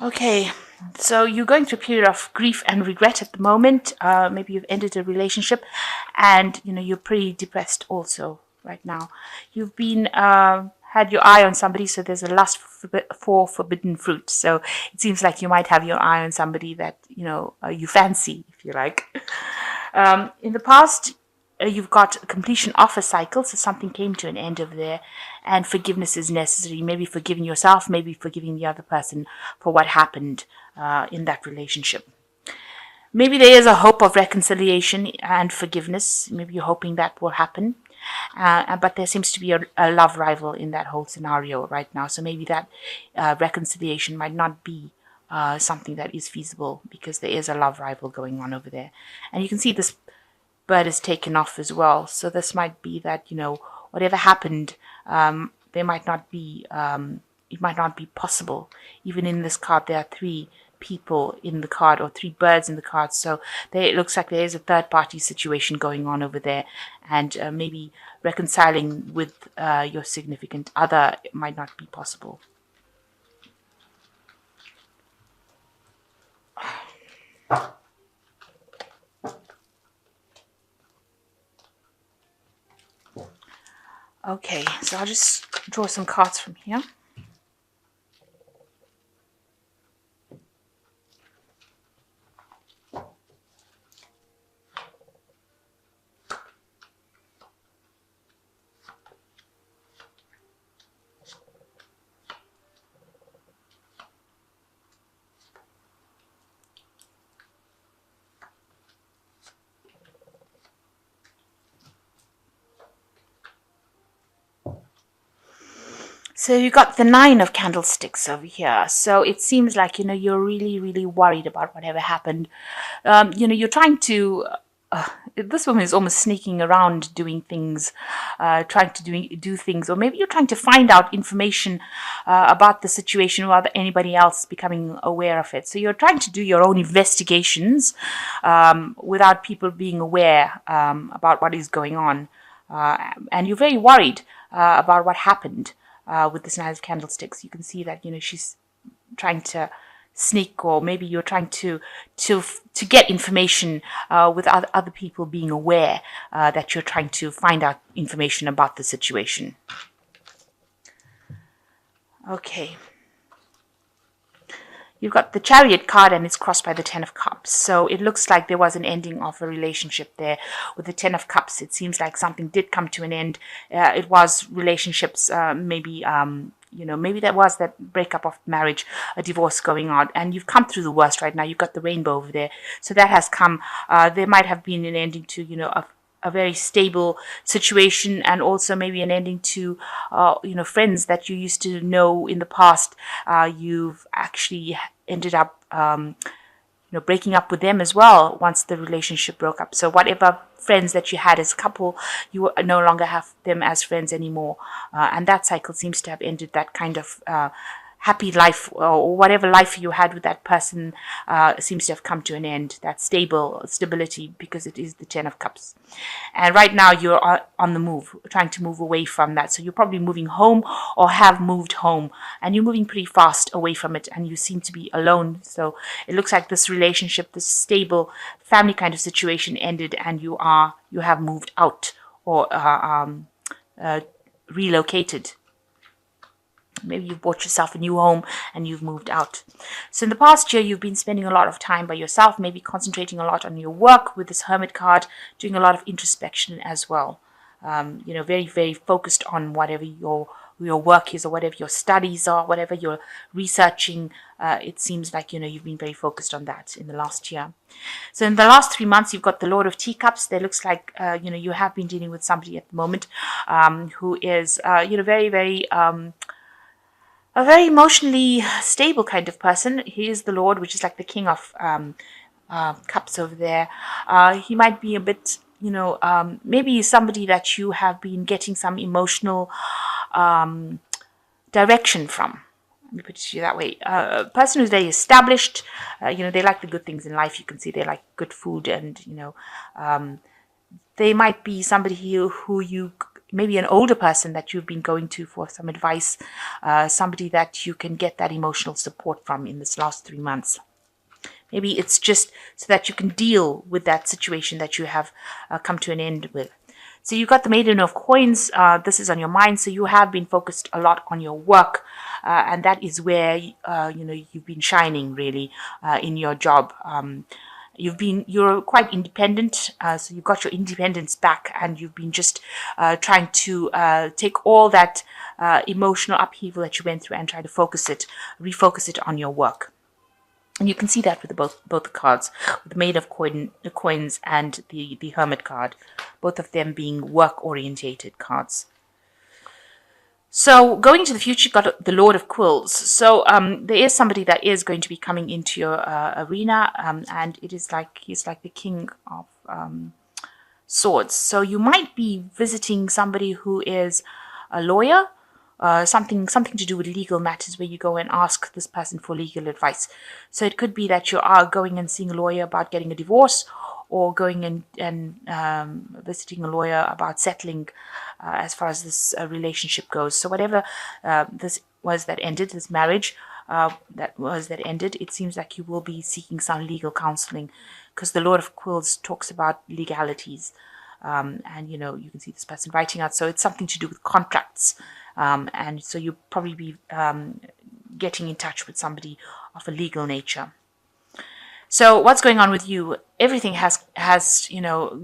Okay, so you're going through a period of grief and regret at the moment. Maybe you've ended a relationship, and you're pretty depressed also right now. You've been had your eye on somebody, so there's a lust for forbidden fruit. So it seems like you might have your eye on somebody that you fancy, if you like. In the past, you've got a completion of a cycle, so something came to an end over there, and forgiveness is necessary. Maybe forgiving yourself, maybe forgiving the other person for what happened in that relationship. Maybe there is a hope of reconciliation and forgiveness. Maybe you're hoping that will happen. But there seems to be a love rival in that whole scenario right now. So maybe that reconciliation might not be something that is feasible because there is a love rival going on over there. And you can see this bird is taken off as well. So this might be that, whatever happened, there might not be, it might not be possible. Even in this card, there are three people in the card or three birds in the card. So it looks like there is a third party situation going on over there. And maybe reconciling with your significant other might not be possible. Okay, so I'll just draw some cards from here. So you got the Nine of Candlesticks over here. So it seems like, you're really, really worried about whatever happened. You're trying to, this woman is almost sneaking around doing things, trying to do things, or maybe you're trying to find out information about the situation without anybody else becoming aware of it. So you're trying to do your own investigations without people being aware about what is going on. And you're very worried about what happened. With this Nine of Candlesticks, you can see that she's trying to sneak, or maybe you're trying to get information with other people being aware that you're trying to find out information about the situation. Okay. You've got the Chariot card and it's crossed by the Ten of Cups. So it looks like there was an ending of a relationship there with the Ten of Cups. It seems like something did come to an end. It was relationships, maybe there was that breakup of marriage, a divorce going on, and you've come through the worst right now. You've got the rainbow over there. So that has come. There might have been an ending to, a very stable situation, and also maybe an ending to friends that you used to know in the past. You've actually ended up breaking up with them as well once the relationship broke up. So whatever friends that you had as a couple, you no longer have them as friends anymore, and that cycle seems to have ended. That kind of happy life, or whatever life you had with that person, seems to have come to an end. That stability, because it is the Ten of Cups. And right now you're on the move, trying to move away from that. So you're probably moving home or have moved home, and you're moving pretty fast away from it, and you seem to be alone. So it looks like this relationship, this stable family kind of situation ended, and you have moved out, or relocated. Maybe you've bought yourself a new home and you've moved out. So in the past year, you've been spending a lot of time by yourself, maybe concentrating a lot on your work with this Hermit card, doing a lot of introspection as well. Very, very focused on whatever your work is, or whatever your studies are, whatever you're researching. It seems like, you've been very focused on that in the last year. So in the last 3 months, you've got the Lord of Teacups. There looks like, you have been dealing with somebody at the moment who is, very, very... a very emotionally stable kind of person. He is the Lord, which is like the King of Cups over there. He might be a bit, maybe somebody that you have been getting some emotional direction from. Let me put it to you that way. A person who's very established, they like the good things in life. You can see they like good food, and, they might be somebody who you maybe an older person that you've been going to for some advice, somebody that you can get that emotional support from in this last 3 months. Maybe it's just so that you can deal with that situation that you have come to an end with. So you got the Maiden of Coins. This is on your mind. So you have been focused a lot on your work, and that is where you've been shining really in your job. You're quite independent, so you've got your independence back, and you've been just trying to take all that emotional upheaval that you went through and try to refocus it on your work. And you can see that with both the cards, with the Maid of Coins and the Hermit card, both of them being work-orientated cards. So going into the future, you've got the Lord of Quills. So there is somebody that is going to be coming into your arena, and he's like the King of Swords. So you might be visiting somebody who is a lawyer, something to do with legal matters, where you go and ask this person for legal advice. So it could be that you are going and seeing a lawyer about getting a divorce, or going and visiting a lawyer about settling as far as this relationship goes. So whatever this was that ended, this marriage that ended, it seems like you will be seeking some legal counseling, because the Lord of Quills talks about legalities. And you can see this person writing out, so it's something to do with contracts, and so you'll probably be getting in touch with somebody of a legal nature. So what's going on with you? Everything has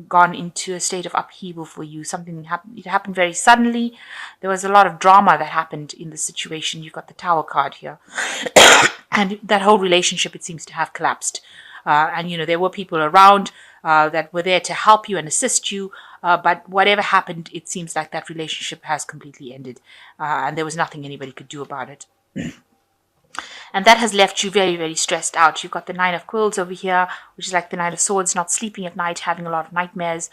gone into a state of upheaval for you. Something happened. It happened very suddenly. There was a lot of drama that happened in the situation. You got the Tower card here, and that whole relationship, it seems to have collapsed. And there were people around that were there to help you and assist you, but whatever happened, it seems like that relationship has completely ended, and there was nothing anybody could do about it. And that has left you very, very stressed out. You've got the Nine of Quills over here, which is like the Knight of Swords, not sleeping at night, having a lot of nightmares,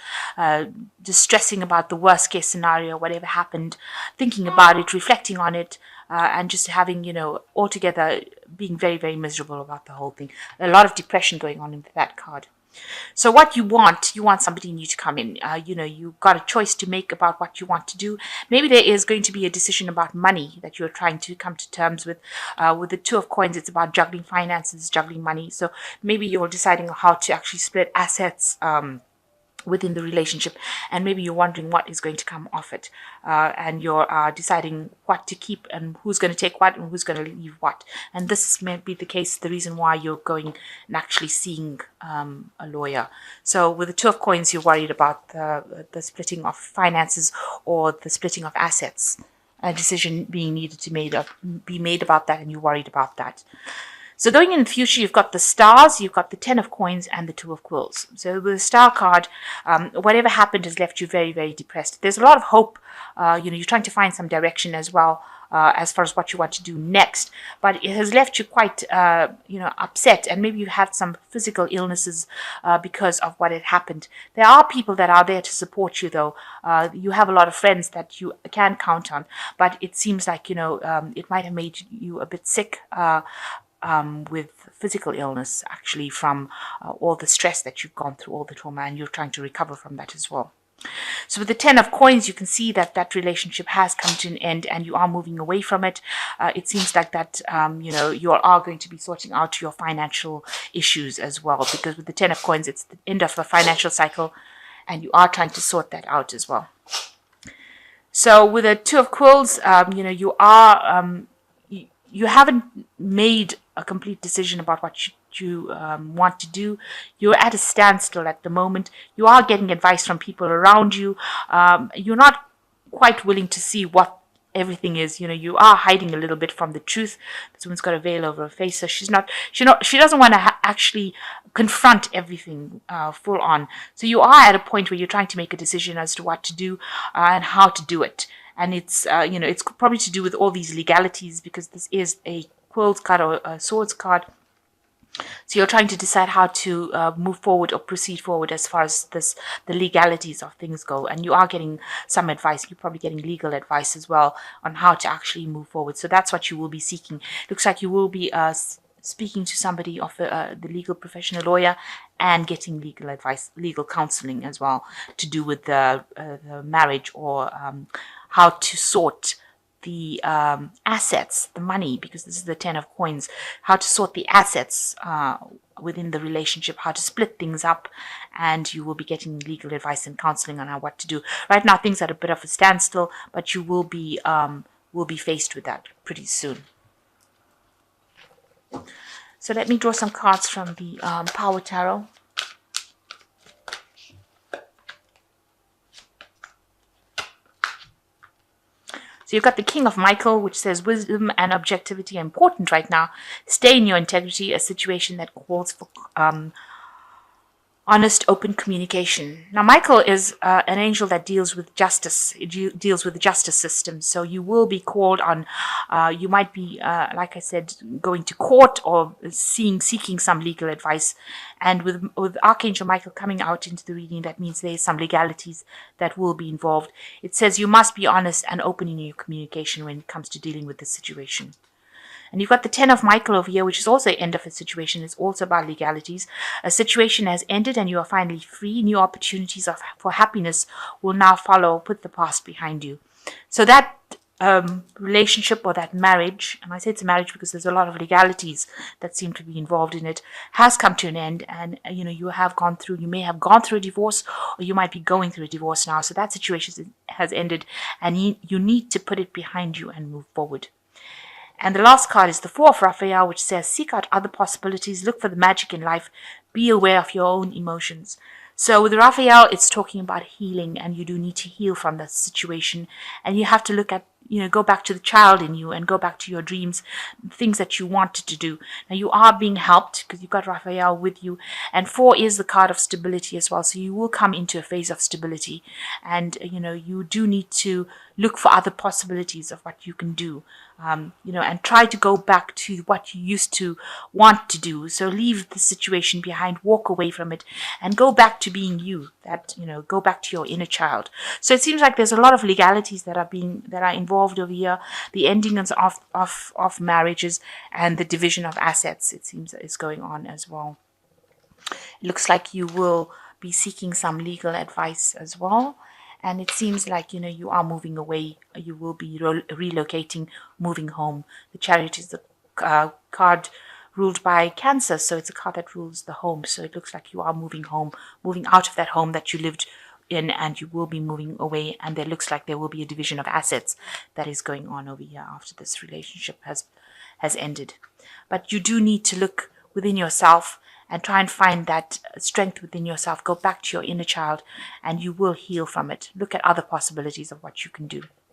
distressing about the worst case scenario, whatever happened, thinking about it, reflecting on it, and just having, altogether being very, very miserable about the whole thing. A lot of depression going on in that card. So what you want somebody new to come in. You've got a choice to make about what you want to do. Maybe there is going to be a decision about money that you're trying to come to terms with. With the Two of Coins, it's about juggling finances, juggling money. So maybe you're deciding how to actually split assets within the relationship, and maybe you're wondering what is going to come off it, and you're deciding what to keep and who's going to take what and who's going to leave what. And this may be the case, the reason why you're going and actually seeing a lawyer. So with the Two of Coins, you're worried about the splitting of finances or the splitting of assets, a decision being needed to be made about that, and you're worried about that. So going in the future, you've got the Stars, you've got the Ten of Coins, and the Two of Quills. So with the Star card, whatever happened has left you very, very depressed. There's a lot of hope. You're trying to find some direction as well, as far as what you want to do next. But it has left you quite, upset. And maybe you had some physical illnesses because of what had happened. There are people that are there to support you, though. You have a lot of friends that you can count on. But it seems like, it might have made you a bit sick, with physical illness, actually, from all the stress that you've gone through, all the trauma, and you're trying to recover from that as well. So with the Ten of Coins, you can see that relationship has come to an end, and you are moving away from it. It seems like that, you are going to be sorting out your financial issues as well, because with the Ten of Coins, it's the end of the financial cycle, and you are trying to sort that out as well. So with the Two of Quills, you haven't made a complete decision about what you want to do. You're at a standstill at the moment. You are getting advice from people around you. You're not quite willing to see what everything is. You are hiding a little bit from the truth. This woman's got a veil over her face, so she doesn't want to actually confront everything full on. So you are at a point where you're trying to make a decision as to what to do and how to do it. And it's it's probably to do with all these legalities, because this is a Quills card or a Swords card. So you're trying to decide how to move forward or proceed forward as far as the legalities of things go. And you are getting some advice. You're probably getting legal advice as well on how to actually move forward. So that's what you will be seeking. Looks like you will be speaking to somebody of the legal profession, a lawyer, and getting legal advice, legal counseling as well, to do with the marriage, or how to sort the assets, the money, because this is the 10 of coins, how to sort the assets within the relationship, how to split things up, and you will be getting legal advice and counseling on what to do. Right now, things are at a bit of a standstill, but you will be faced with that pretty soon. So let me draw some cards from the Power Tarot. So you've got the King of Michael, which says wisdom and objectivity are important right now. Stay in your integrity, a situation that calls for honest, open communication. Now, Michael is an angel that deals with justice. It deals with the justice system. So you will be called on. You might be, like I said, going to court or seeking some legal advice. And with Archangel Michael coming out into the reading, that means there's some legalities that will be involved. It says you must be honest and open in your communication when it comes to dealing with the situation. And you've got the 10 of Michael over here, which is also the end of a situation. It's also about legalities. A situation has ended and you are finally free. New opportunities for happiness will now follow. Put the past behind you. So that relationship, or that marriage, and I say it's a marriage because there's a lot of legalities that seem to be involved in it, has come to an end. And you may have gone through a divorce, or you might be going through a divorce now. So that situation has ended, and you need to put it behind you and move forward. And the last card is the Four of Raphael, which says, seek out other possibilities, look for the magic in life, be aware of your own emotions. So with Raphael, it's talking about healing, and you do need to heal from that situation. And you have to look at, go back to the child in you and go back to your dreams, things that you wanted to do. Now you are being helped because you've got Raphael with you. And 4 is the card of stability as well. So you will come into a phase of stability. And, you do need to look for other possibilities of what you can do. And try to go back to what you used to want to do. So leave the situation behind, walk away from it, and go back to being you. Go back to your inner child. So it seems like there's a lot of legalities that are involved over here. The endings of marriages and the division of assets, it seems, is going on as well. It looks like you will be seeking some legal advice as well. And it seems like, you are moving away. You will be relocating, moving home. The Chariot is the card ruled by Cancer. So it's a card that rules the home. So it looks like you are moving home, moving out of that home that you lived in, and you will be moving away. And there looks like there will be a division of assets that is going on over here after this relationship has ended. But you do need to look within yourself and try and find that strength within yourself. Go back to your inner child and you will heal from it. Look at other possibilities of what you can do.